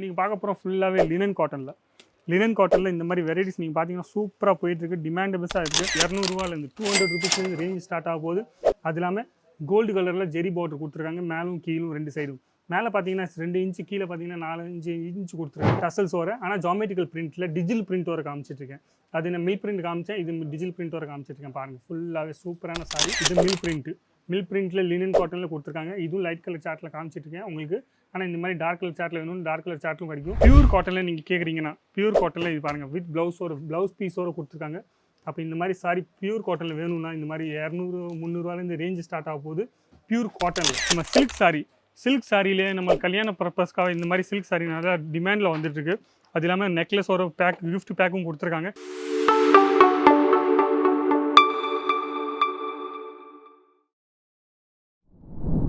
இன்றைக்கி பார்க்க போகிறோம் ஃபுல்லாகவே லினன் காட்டனில் இந்த மாதிரி வெரைட்டிஸ் நீங்கள் பார்த்தீங்கன்னா சூப்பராக போயிட்டுருக்கு. டிமாண்டபிள்ஸாக இருக்குது. 200 200 ரூபீஸ்லேருந்து ரேஞ்ச் ஸ்டார்ட் ஆக போகுது. அது இல்லாமல் கோல்டு கலரில் ஜெரி பார்டர் கொடுத்துருக்காங்க. மேலும் கீழும் 2 சைடும். மேலே பார்த்தீங்கன்னா 2 இன்ச்சு, கீழே பார்த்தீங்கன்னா 4 இன்ச்சு கொடுத்துருக்காங்க. டசல்ஸ் வர ஆனால் ஜாமெட்ரிக்கல் பிரிண்ட்டில் டிஜிட்டல் பிரிண்ட் வர காமிச்சிட்ருக்கேன். அது நான் மில் பிரிண்ட் காமிச்சேன், இது டிஜிட்டல் பிரிண்ட் வர காமிச்சிட்ருக்கேன். பாருங்கள், ஃபுல்லாகவே சூப்பரான சாரி. இது மில் பிரிண்ட்டில் லினன் காட்டனில் கொடுத்துருக்காங்க. இதுவும் லைட் கலர் சார்ட்டில் காமிச்சிட்ருக்கேன் உங்களுக்கு. ஆனால் இந்த மாதிரி டார்க் கலர் சார்ட்டில் வேணும், டார்க் கலர் சார்ட்டும் கிடைக்கும். பியூர் காட்டனில் நீங்கள் கேட்குறீங்கன்னா பியூர் காட்டனில் இது பாருங்கள், வித் ப்ளவுஸ் பீஸோடு கொடுத்துருக்காங்க. அப்போ இந்த மாதிரி சாரி பியூர் காட்டனில் வேணும்னா இந்த மாதிரி 200 300 ரேஞ்சு ஸ்டார்ட் ஆக போகுது. பியூர் காட்டனில் நம்ம சில்க் சாரியிலே நம்ம கல்யாண பர்பஸ்க்காக இந்த மாதிரி சில்க் சாரி நல்லா டிமாண்டில் வந்துட்டுருக்கு. அது இல்லாமல் நெக்லஸோட கிஃப்ட் பேக்கும் கொடுத்துருக்காங்க.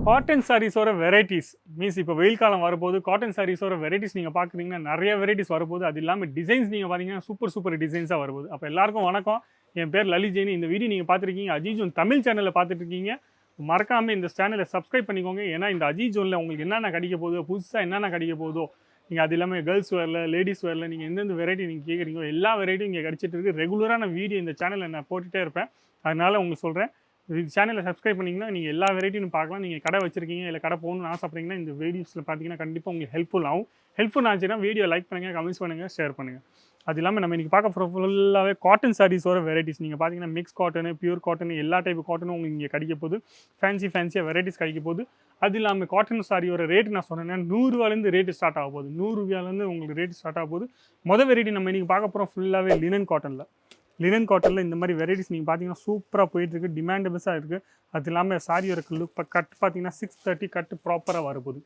காட்டன் சாரீஸோட வெரைட்டிஸ் மீன்ஸ் இப்போ வெயில் காலம் வரும்போது காட்டன் சாரீஸோட வெரைட்டிஸ் நீங்கள் பார்க்குறீங்கன்னா நிறைய வெரைட்டிஸ் வரும்போது. அது இல்லாமல் டிசைன்ஸ் நீங்கள் பார்த்தீங்கன்னா சூப்பர் டிசைன்ஸாக வரும்போது. அப்போ எல்லாருக்கும் வணக்கம், என் பேர் லலித் ஜெயின். இந்த வீடியோ நீங்கள் பார்த்துருக்கீங்க அஜிஜோன் தமிழ் சேனலில் பார்த்துட்ருக்கீங்க. மறக்காமல் இந்த சேனலை சப்ஸ்கிரைப் பண்ணிக்கோங்க. ஏன்னா இந்த அஜிஜோனில் உங்களுக்கு என்னென்ன கிடைக்க போதோ, புதுசாக என்னென்ன கிடைக்க போதோ, நீங்கள் அது இல்லாமல் கேர்ள்ஸ் வேரில் லேடிஸ் வேரில் நீங்கள் எந்தெந்த வெரைட்டி நீங்கள் கேட்குறீங்களோ எல்லா வெரைட்டியும் இங்கே கிடச்சிட்டு இருக்குது. ரெகுலரான வீடியோ இந்த சேனலில் நான் போட்டுகிட்டே இருப்பேன். அதனால் உங்களுக்கு சொல்கிறேன், சேனலை சப்ஸ்கிரைப் பண்ணிங்கன்னா நீங்கள் எல்லா வெரைட்டியும் பார்க்கலாம். நீங்கள் கடை வச்சிருக்கீங்க இல்லை கடை போகணும்னு ஆசைப்படுறீங்கன்னா இந்த வீடியோஸில் பார்த்தீங்கன்னா கண்டிப்பாக உங்களுக்கு ஹெல்ப்ஃபுல் ஆகும். ஹெல்ப்ஃபுல் ஆச்சுன்னா வீடியோ லைக் பண்ணுங்கள், கமெண்ட்ஸ் பண்ணுங்கள், ஷேர் பண்ணுங்கள். அது இல்லாமல் நம்ம இன்றைக்கி பார்க்க ஃபுல்லாகவே காட்டன் சாரீஸோட வெரைட்டிஸ் நீங்கள் பார்த்தீங்கன்னா மிக்ஸ் காட்டனு, பியூர் காட்டன், எல்லா டைப் காட்டனும் உங்களுக்கு இங்கே கிடைக்க போகுது. ஃபேன்சியாக வெரைட்டிஸ் கிடைக்க போகுது. அது இல்லாமல் காட்டன் சாரியோட ரேட்டு நான் சொன்னேன்னா 100 ரூபாலேருந்து ரேட்டு ஸ்டார்ட் ஆக போகுது. 100 ரூபாயிலேருந்து உங்களுக்கு ரேட்டு ஸ்டார்ட் ஆக போகுது. மொதல் வெரைட்டி நம்ம இன்றைக்கி பார்க்க போகிறோம் ஃபுல்லாகவே லினன் காட்டனில் இந்த மாதிரி வெரைட்டிஸ் நீங்கள் பார்த்தீங்கன்னா சூப்பராக போயிட்டுருக்கு. டிமாண்டபிள்ஸாக இருக்குது. அது இல்லாமல் சாரியோட கட் பார்த்தீங்கன்னா 630 கட்டு ப்ராப்பராக வரப்போகுது.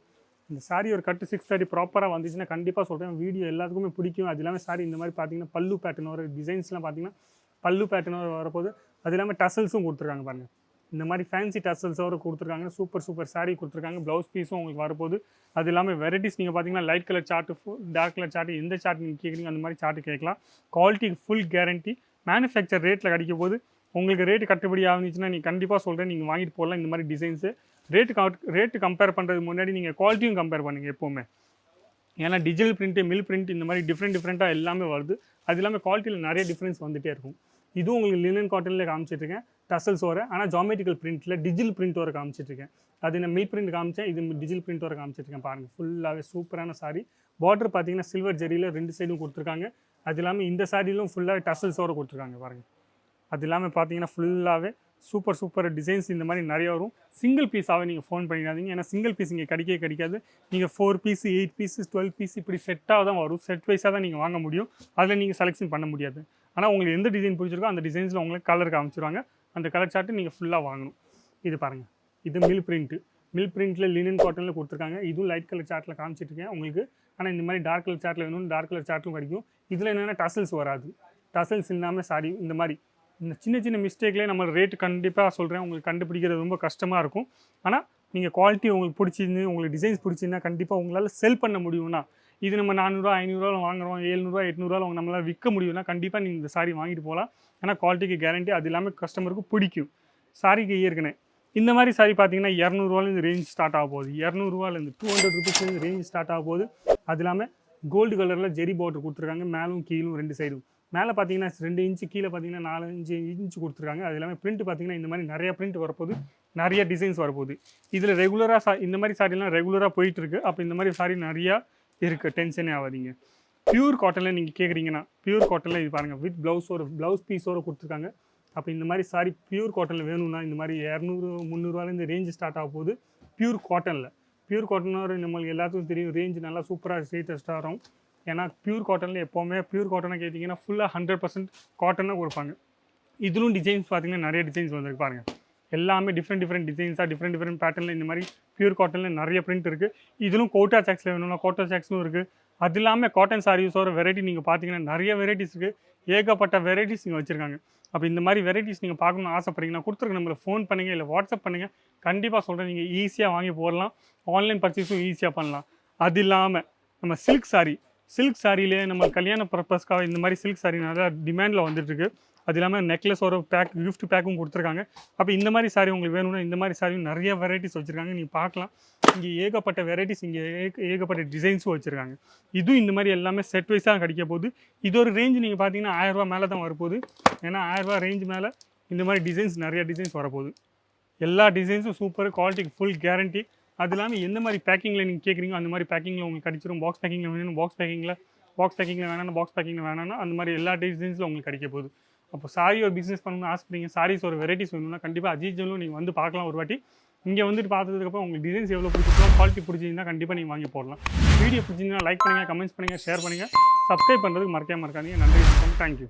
இந்த சாரியோட கட்டு 630 ப்ராப்பராக வந்துச்சுன்னா கண்டிப்பாக சொல்கிறேன் வீடியோ எல்லாத்துக்குமே பிடிக்கும். அது இல்லாமல் சாரி இந்த மாதிரி பார்த்தீங்கன்னா பல்லு பேட்டர்ன் வர டிசைன்ஸ்லாம் பார்த்தீங்கன்னா பல்லு பேட்டர்ன் வரப்போகுது. அது இல்லாமல் டசல்ஸும் கொடுத்துருக்காங்க பாருங்கள். இந்த மாதிரி ஃபேன்சி டசல்ஸோடு கொடுத்துருக்காங்க. சூப்பர் சாரி கொடுத்துருக்காங்க. ப்ளவுஸ் பீஸும் உங்களுக்கு வரப்போகுது. அது இல்லாமல் வெரைட்டிஸ் நீங்கள் பார்த்தீங்கன்னா light colour chart, dark colour chart, எந்த சார்ட் நீங்கள் கேட்குறீங்க அந்த மாதிரி சார்ட்டு கேட்கலாம். Quality full guarantee. மேனுஃபேக்சர் ரேட்டில் கிடைக்க போது. உங்களுக்கு ரேட்டு கட்டுப்படி ஆகுச்சுன்னா நீங்கள் கண்டிப்பாக சொல்கிறேன் நீங்கள் வாங்கிட்டு போடலாம். இந்த மாதிரி டிசைன்ஸு ரேட்டு கம்பேர் பண்ணுறதுக்கு முன்னாடி நீங்கள் குவாலிட்டியும் கம்பேர் பண்ணுங்கள் எப்போவுமே. ஏன்னா டிஜிட்டல் பிரிண்ட்டு, மில் பிரிண்ட் இந்த மாதிரி டிஃப்ரெண்ட்டாக எல்லாமே வருது. அது இல்லாமல் குவாலிட்டியில் நிறைய டிஃப்ரென்ஸ் வந்துகிட்டே இருக்கும். இதுவும் உங்களுக்கு லினன் காட்டனில் காமிச்சிட்ருக்கேன். டசல்ஸ் வர ஆனால் ஜாமெட்ரிக்கல் பிரிண்ட்டில் டிஜிட்டல் பிரிண்ட் வர காமிச்சிட்ருக்கேன். அது நான் மில் பிரிண்ட் காமிச்சேன், இது டிஜிட்டல் பிரிண்ட் வர காமிச்சிட்ருக்கேன். பாருங்கள், ஃபுல்லாகவே சூப்பரான சாரி. பார்டர் பார்த்தீங்கன்னா சில்வர் ஜெரியில் 2 சைடும் கொடுத்துருக்காங்க. அது இல்லாமல் இந்த சாரியிலும் ஃபுல்லாக டசல்ஸோடு கொடுத்துருக்காங்க பாருங்கள். அது இல்லாமல் பார்த்தீங்கன்னா ஃபுல்லாகவே சூப்பர் டிசைன்ஸ் இந்த மாதிரி நிறைய வரும். சிங்கிள் பீஸாகவே நீங்கள் ஃபோன் பண்ணிடாதீங்க. ஏன்னா சிங்கிள் பீஸ் இங்கே கிடைக்காது. நீங்கள் 4 பீஸ், 8 பீஸ், 12 பீஸ் இப்படி செட்டாக தான் வரும். செட் வைஸாக தான் நீங்கள் வாங்க முடியும். அதில் நீங்கள் செலெக்ஷன் பண்ண முடியாது. ஆனால் உங்களுக்கு எந்த டிசைன் பிடிச்சிருக்கோ அந்த டிசைன்ஸில் உங்களுக்கு கலர் காமிச்சிருவாங்க. அந்த கலர் சார்ட்டு நீங்கள் ஃபுல்லாக வாங்கணும். இது பாருங்கள், இது மில் பிரிண்ட்டில் லினன் காட்டனில் கொடுத்துருக்காங்க. இதுவும் லைட் கலர் சார்ட்டில் காமிச்சிட்ருக்கேன் உங்களுக்கு. ஆனால் இந்த மாதிரி டார்க் கலர் சார்ட்டில் வேணும், டார்க் கலர் சார்ட்டும் கிடைக்கும். இதில் என்னென்னா டசல்ஸ் வராது. டசல்ஸ் இல்லாமல் சாரி இந்த மாதிரி இந்த சின்ன மிஸ்டேக்லேயே நம்ம ரேட்டு கண்டிப்பாக சொல்கிறேன் உங்களுக்கு கண்டுபிடிக்கிறது ரொம்ப கஷ்டமாக இருக்கும். ஆனால் நீங்கள் குவாலிட்டி உங்களுக்கு பிடிச்சிருந்து, உங்களுக்கு டிசைன்ஸ் பிடிச்சிருந்தா கண்டிப்பாக உங்களால் செல் பண்ண முடியும்னா, இது நம்ம 400 500 வாங்குறோம், 700 800 நம்மளால் விற்க முடியும்னா கண்டிப்பாக நீங்கள் இந்த சாரி வாங்கிட்டு போகலாம். ஏன்னா குவாலிட்டிக்கு கேரண்டி. அது இல்லாமல் கஸ்டமருக்கு பிடிக்கும். சாரிக்கு ஏற்கனவே இந்த மாதிரி சாரி பார்த்தீங்கன்னா 200 ரூபாலேருந்து ரேஞ்ச் ஸ்டார்ட் ஆக போகுது. 200 ரூபாலேருந்து 200 ரூபீஸ்லேருந்து ரேஞ்ச் ஸ்டார்ட் ஆக போகுது. அது இல்லாமல் கோல்டு கலரில் ஜெரி பார்டர் கொடுத்துருக்காங்க. மேலும் கீழும் 2 சைடும். மேலே பார்த்தீங்கன்னா 2 இன்ச்சு, கீழே பார்த்தீங்கன்னா 4 இன்ச்சு கொடுத்துருக்காங்க. அது இல்லாமல் பிரிண்ட் பார்த்தீங்கன்னா இந்த மாதிரி நிறைய பிரிண்ட் வரப்போகுது, நிறைய டிசைன்ஸ் வரப்போகுது. இதில் ரெகுலராக இந்த மாதிரி சாரிலாம் ரெகுலராக போயிட்டுருக்கு. அப்போ இந்த மாதிரி சாரி நிறையா இருக்குது, டென்ஷனே ஆகாதீங்க. பியூர் காட்டனில் நீங்கள் கேட்குறீங்கன்னா பியூர் காட்டனில் இது பாருங்கள், வித் ப்ளவுஸ் பீஸோடு கொடுத்துருக்காங்க. அப்போ இந்த மாதிரி சாரி பியூர் காட்டனில் வேணும்னா இந்த மாதிரி 200 300 ரேஞ்சு ஸ்டார்ட் ஆக போகுது. பியூர் காட்டனோட நம்மளுக்கு எல்லாத்துக்கும் தெரியும் ரேஞ்சு நல்லா சூப்பராக ஸ்டேட்டஸ்டாக வரும். ஏன்னா பியூர் காட்டனில் எப்போவுமே பியூர் காட்டனை கேட்டிங்கன்னா ஃபுல்லாக 100% காட்டனாக கொடுப்பாங்க. இதிலும் டிசைன்ஸ் பார்த்தீங்கன்னா நிறைய டிசைன்ஸ் வந்துருக்கு பாருங்கள். எல்லாமே டிஃப்ரெண்ட் டிசைன்ஸாக டிஃப்ரெண்ட் பேட்டர்னில் இந்த மாதிரி பியூர் காட்டனில் நிறைய பிரிண்ட் இருக்குது. இதிலும் கோட்டா சாக்ஸில் வேணும்னா கோட்டா சாக்ஸும் இருக்குது. அது இல்லாமல் காட்டன் சாரீஸோட வெரைட்டி நீங்கள் பார்த்தீங்கன்னா நிறைய வெரைட்டிஸ் இருக்குது. ஏகப்பட்ட வெரைட்டிஸ் நீங்கள் வச்சுருக்காங்க. அப்போ இந்த மாதிரி வெரைட்டிஸ் நீங்கள் பார்க்கணும்னு ஆசைப்பட்றீங்கன்னா கொடுத்துருக்க நம்மளை ஃபோன் பண்ணுங்கள், இல்லை வாட்ஸ்அப் பண்ணுங்கள். கண்டிப்பாக சொல்கிறேன், நீங்கள் ஈஸியாக வாங்கி போடலாம். ஆன்லைன் பர்ச்சேஸும் ஈஸியாக பண்ணலாம். அது இல்லாமல் நம்ம சில்க் சாரியிலே நம்ம கல்யாண பர்பஸ்க்காக இந்த மாதிரி சில்க் சாரி நல்லா டிமாண்டில் வந்துட்டுருக்கு. அது இல்லாமல் நெக்லஸோட கிஃப்ட் பேக்கும் கொடுத்துருக்காங்க. அப்போ இந்த மாதிரி சாரி உங்களுக்கு வேணும்னா இந்த மாதிரி சாரியும் நிறைய வெரைட்டிஸ் வச்சுருக்காங்க, நீங்கள் பார்க்கலாம். இங்கே ஏகப்பட்ட வெரைட்டிஸ், இங்கே ஏகப்பட்ட டிசைன்ஸும் வச்சுருக்காங்க. இதுவும் இந்த மாதிரி எல்லாமே செட் வைஸாக கிடைக்க போகுது. இது ஒரு ரேஞ்சு நீங்கள் பார்த்தீங்கன்னா 1000 ரூபா மேலே தான் வரப்போகுது. ஏன்னா 1000 ரூபா ரேஞ்ச் மேலே இந்த மாதிரி டிசைன்ஸ் நிறைய டிசைன்ஸ் வரப்போகுது. எல்லா டிசைன்ஸும் சூப்பர், குவாலிட்டிக்கு ஃபுல் கேரண்டி. அது இல்லாமல் எந்த மாதிரி பேக்கிங்கில் நீங்கள் கேட்குறீங்க அந்த மாதிரி பேக்கிங்கில் உங்களுக்கு கிடைச்சிரும். பாக்ஸ் பேக்கிங்கில் வேணும், பாக்ஸ் பேக்கிங்கில் வேணாம்னா பாக்ஸ் பேக்கிங்கில் வேணாம்னா அந்த மாதிரி எல்லா டிசைன்ஸில் உங்களுக்கு கிடைக்க போகுது. அப்போ சாரி ஒரு பிஸ்னஸ் பண்ணணும்னு ஆசைப்படுறீங்க, சாரீஸ் ஒரு வெரைட்டிஸ் வேணும்னா கண்டிப்பாக அஜித் ஜுவல்லும் நீங்கள் வந்து பார்க்கலாம் ஒரு வாட்டி. இங்கே வந்துட்டு பார்த்ததுக்கப்புறம் உங்களுக்கு டிசைன்ஸ் எவ்வளோ பிடிச்சிருக்கோ, குவாலிட்டி பிடிச்சிருந்தா கண்டிப்பாக நீங்கள் வாங்கி போடலாம். வீடியோ பிடிச்சிருந்தா லைக் பண்ணுங்கள், கமெண்ட்ஸ் பண்ணுங்கள், ஷேர் பண்ணுங்கள், சப்ஸ்கிரைப் பண்ணுறதுக்கு மறக்காமல் இருக்காதீங்க. நன்றி, தேங்க்யூ.